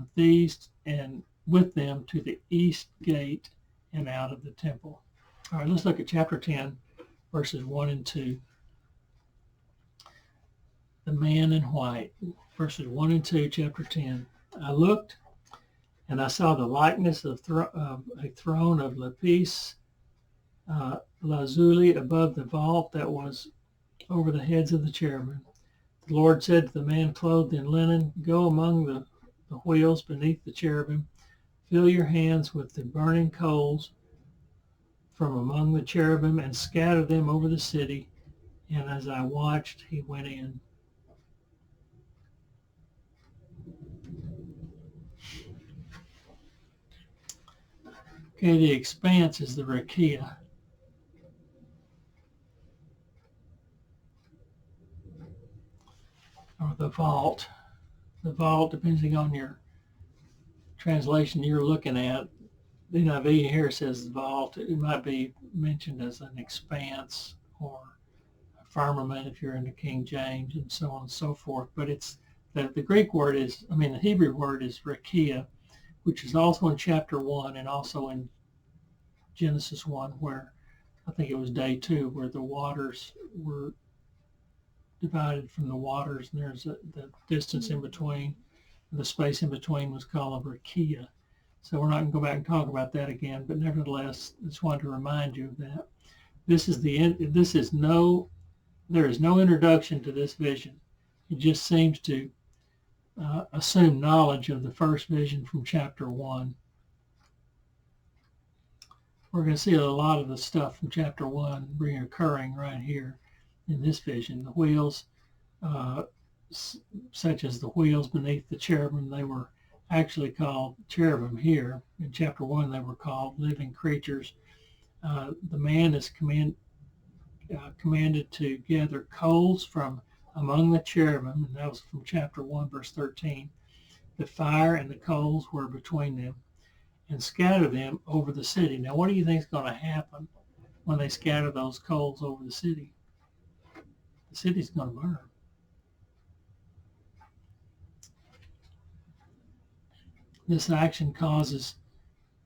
with them to the east gate and out of the temple. All right, let's look at chapter 10, verses 1 and 2. The man in white, verses 1 and 2, chapter 10. I looked, and I saw the likeness of a throne of lapis lazuli above the vault that was over the heads of the cherubim. The Lord said to the man clothed in linen, go among the wheels beneath the cherubim, fill your hands with the burning coals from among the cherubim and scatter them over the city. And as I watched, he went in. Okay, the expanse is the rakia. Or the vault. The vault, depending on your translation you're looking at. The NIV here says vault. It might be mentioned as an expanse or a firmament if you're in the King James, and so on and so forth. But it's the Greek word the Hebrew word is rakia, which is also in chapter 1 and also in Genesis 1, where I think it was day 2, where the waters were divided from the waters, and there's the distance in between. The space in between was called a rakia. So we're not going to go back and talk about that again, but nevertheless, I just wanted to remind you of that. There is no introduction to this vision. It just seems to assume knowledge of the first vision from chapter 1. We're going to see a lot of the stuff from chapter 1 reoccurring right here in this vision. The wheels, such as the wheels beneath the cherubim, they were actually called cherubim here. In chapter 1, they were called living creatures. The man is commanded to gather coals from among the cherubim, and that was from chapter 1, verse 13. The fire and the coals were between them, and scatter them over the city. Now, what do you think is going to happen when they scatter those coals over the city? The city's going to burn. This action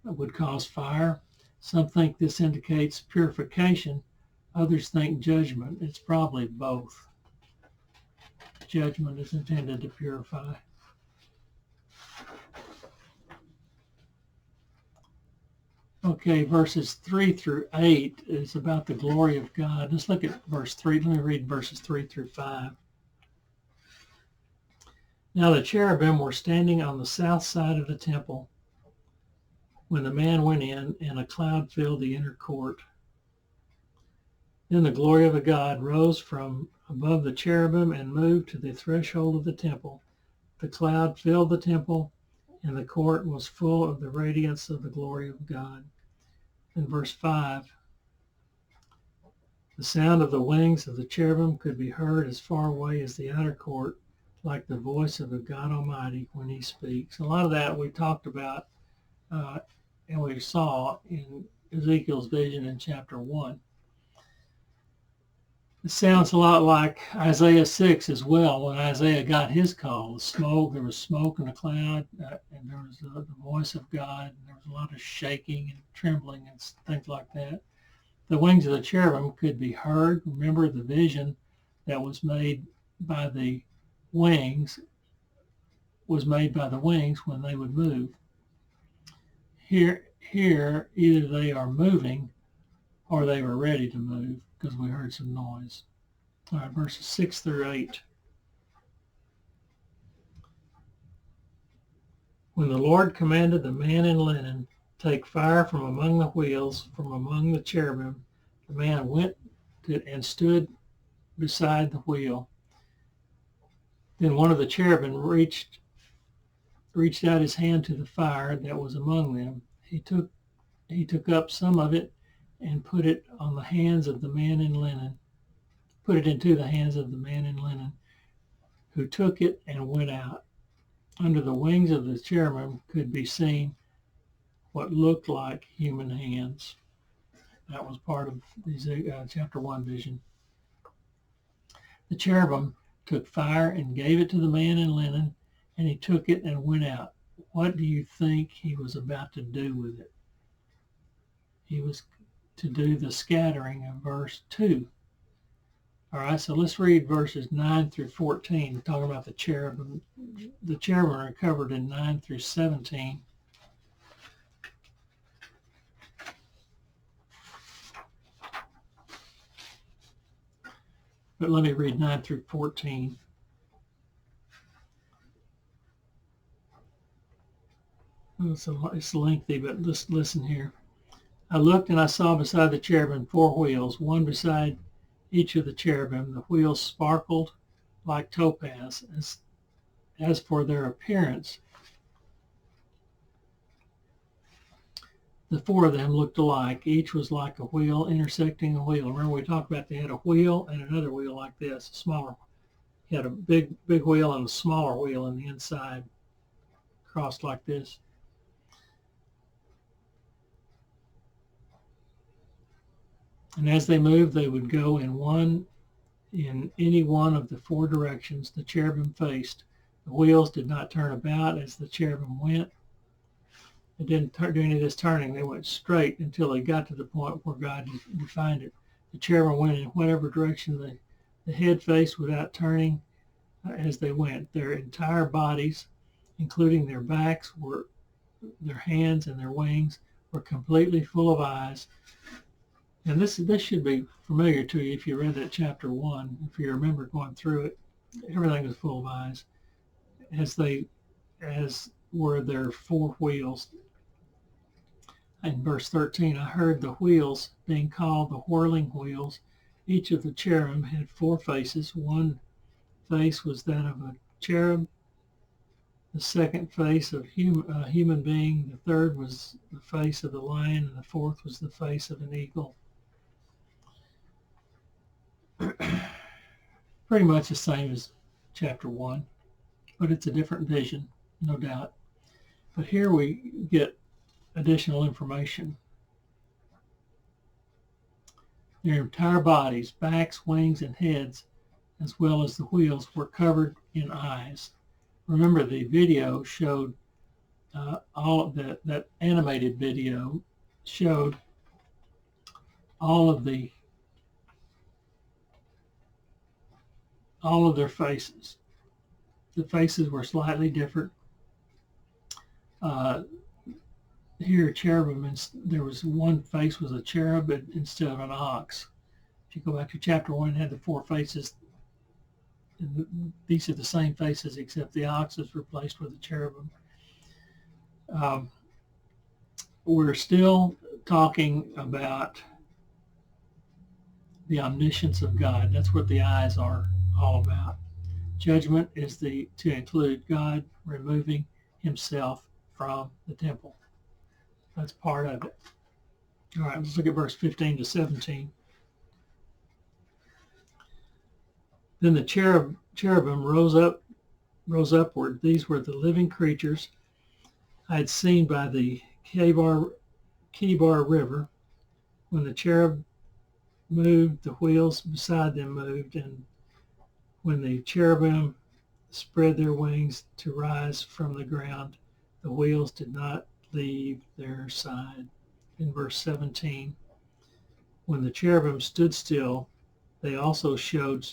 would cause fire. Some think this indicates purification. Others think judgment. It's probably both. Judgment is intended to purify. Okay, verses 3 through 8 is about the glory of God. Let's look at verse 3. Let me read verses 3 through 5. Now the cherubim were standing on the south side of the temple when the man went in, and a cloud filled the inner court. Then the glory of God rose from above the cherubim and moved to the threshold of the temple. The cloud filled the temple, and the court was full of the radiance of the glory of God. In verse 5, the sound of the wings of the cherubim could be heard as far away as the outer court, like the voice of the God Almighty when he speaks. A lot of that we talked about and we saw in Ezekiel's vision in chapter 1. It sounds a lot like Isaiah 6 as well. When Isaiah got his call, there was smoke in the cloud, and there was the voice of God, and there was a lot of shaking and trembling and things like that. The wings of the cherubim could be heard. Remember, the vision that was made by the wings when they would move. Here, either they are moving or they were ready to move, because we heard some noise. All right, verses 6 through 8. When the Lord commanded the man in linen, take fire from among the wheels, from among the cherubim, the man went and stood beside the wheel. Then one of the cherubim reached out his hand to the fire that was among them. He took up some of it and put it on the hands of the man in linen. Put it into the hands of the man in linen, who took it and went out. Under the wings of the cherubim could be seen what looked like human hands. That was part of the chapter 1 vision. The cherubim took fire and gave it to the man in linen, and he took it and went out. What do you think he was about to do with it? He was to do the scattering of verse 2. All right, so let's read verses 9 through 14, talking about the cherubim. The cherubim are covered in 9 through 17. But let me read 9 through 14. It's lengthy, but just listen here. I looked and I saw beside the cherubim 4 wheels, one beside each of the cherubim. The wheels sparkled like topaz. As for their appearance, the 4 of them looked alike. Each was like a wheel intersecting a wheel. Remember we talked about they had a wheel and another wheel like this, a smaller. You had a big wheel and a smaller wheel on the inside, crossed like this. And as they moved, they would go in any one of the 4 directions the cherubim faced. The wheels did not turn about as the cherubim went. They didn't do any of this turning. They went straight until they got to the point where God defined it. The cherubim went in whatever direction the head faced without turning as they went. Their entire bodies, including their backs, their hands and their wings, were completely full of eyes. And this should be familiar to you if you read that chapter 1. If you remember going through it, everything was full of eyes, as were their 4 wheels. In verse 13, I heard the wheels being called the whirling wheels. Each of the cherubim had 4 faces. One face was that of a cherub, the second face of a human being, the third was the face of a lion, and the fourth was the face of an eagle. Pretty much the same as chapter 1, but it's a different vision, no doubt. But here we get additional information. Their entire bodies, backs, wings, and heads, as well as the wheels, were covered in eyes. Remember, the video showed that animated video showed all of their faces. The faces were slightly different. Here, cherubim, there was one face was a cherub instead of an ox. If you go back to chapter 1, it had the 4 faces. These are the same faces, except the ox is replaced with a cherubim. We're still talking about the omniscience of God. That's what the eyes are all about. Judgment is to include God removing himself from the temple. That's part of it. All right, let's look at verse 15 to 17. Then the cherubim rose upward. These were the living creatures I had seen by the Kebar River. When the cherub moved, the wheels beside them moved, and when the cherubim spread their wings to rise from the ground, the wheels did not leave their side. In verse 17, when the cherubim stood still, they also stood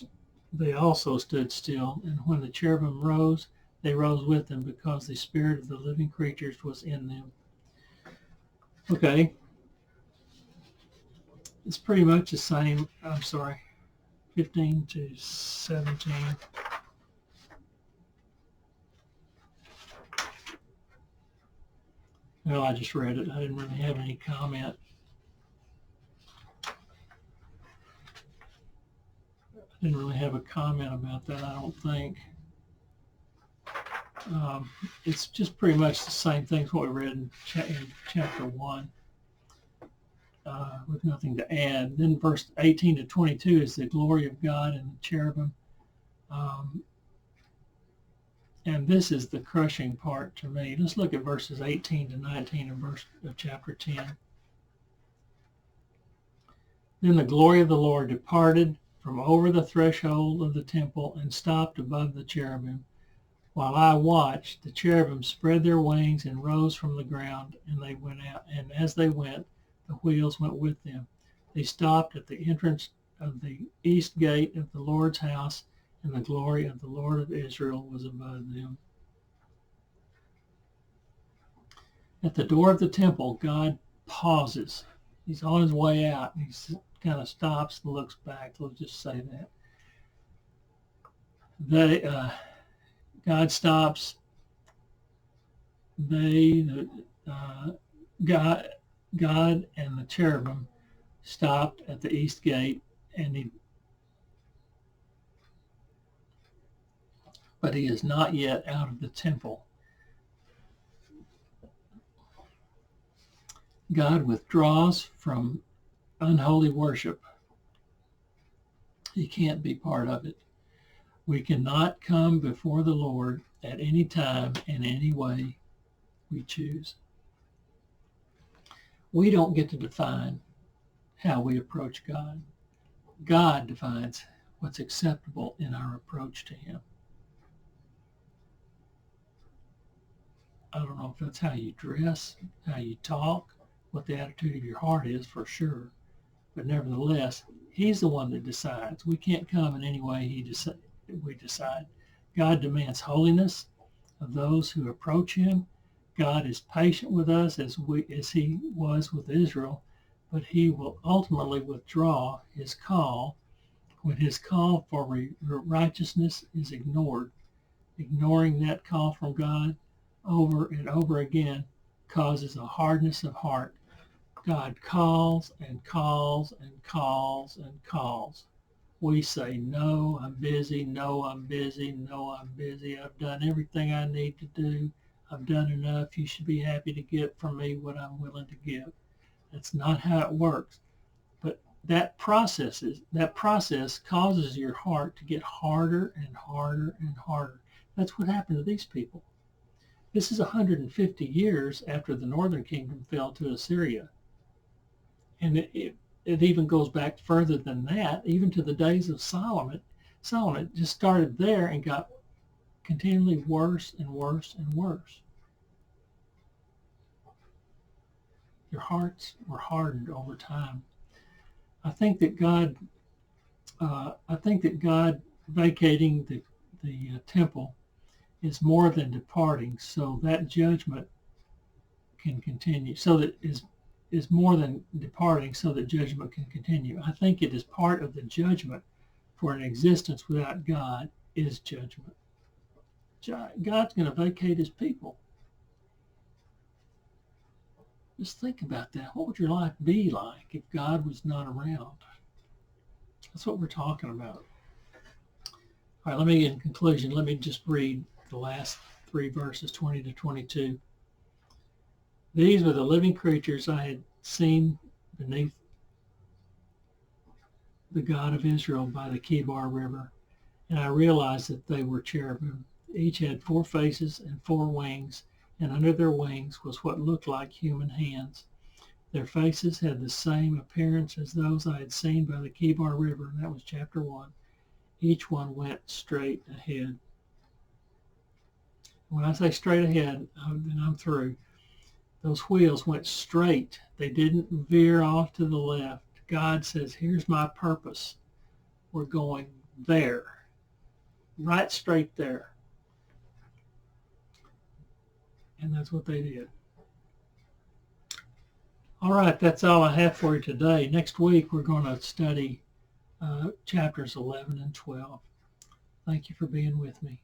still, and when the cherubim rose, they rose with them, because the spirit of the living creatures was in them. Okay. It's pretty much the same. 15 to 17. Well, I just read it. I didn't really have any comment. I didn't really have a comment about that, I don't think. It's just pretty much the same thing as what we read in chapter 1, with nothing to add. Then verse 18 to 22 is the glory of God and the cherubim. And this is the crushing part to me. Let's look at verses 18 to 19 of chapter 10. Then the glory of the Lord departed from over the threshold of the temple and stopped above the cherubim. While I watched, the cherubim spread their wings and rose from the ground, and they went out. And as they went, the wheels went with them. They stopped at the entrance of the east gate of the Lord's house, and the glory of the Lord of Israel was above them. At the door of the temple, God pauses. He's on his way out, and he kind of stops and looks back. Let's just say that. God stops. God and the cherubim stopped at the east gate, but he is not yet out of the temple. God withdraws from unholy worship. He can't be part of it. We cannot come before the Lord at any time in any way we choose. We don't get to define how we approach God. God defines what's acceptable in our approach to him. I don't know if that's how you dress, how you talk, what the attitude of your heart is, for sure. But nevertheless, he's the one that decides. We can't come in any way we decide. God demands holiness of those who approach him. God is patient with us as he was with Israel, but he will ultimately withdraw his call when his call for righteousness is ignored. Ignoring that call from God over and over again causes a hardness of heart. God calls and calls and calls and calls. We say, no, I'm busy, no, I'm busy, no, I'm busy. I've done everything I need to do. I've done enough. You should be happy to get from me what I'm willing to give. That's not how it works. But that process causes your heart to get harder and harder and harder. That's what happened to these people. This is 150 years after the northern kingdom fell to Assyria. And it even goes back further than that, even to the days of Solomon. Solomon just started there and got continually worse and worse and worse. Their hearts were hardened over time. I think that God vacating the temple is more than departing, so that judgment can continue. So that is more than departing, so that judgment can continue. I think it is part of the judgment for an existence without God is judgment. God's going to vacate his people. Just think about that. What would your life be like if God was not around? That's what we're talking about. All right, in conclusion, let me just read the last 3 verses, 20 to 22. These were the living creatures I had seen beneath the God of Israel by the Kibar River, and I realized that they were cherubim. Each had 4 faces and 4 wings, and under their wings was what looked like human hands. Their faces had the same appearance as those I had seen by the Kibar River. That was chapter 1. Each one went straight ahead. When I say straight ahead, then I'm through. Those wheels went straight. They didn't veer off to the left. God says, here's my purpose. We're going there. Right straight there. And that's what they did. All right, that's all I have for you today. Next week, we're going to study chapters 11 and 12. Thank you for being with me.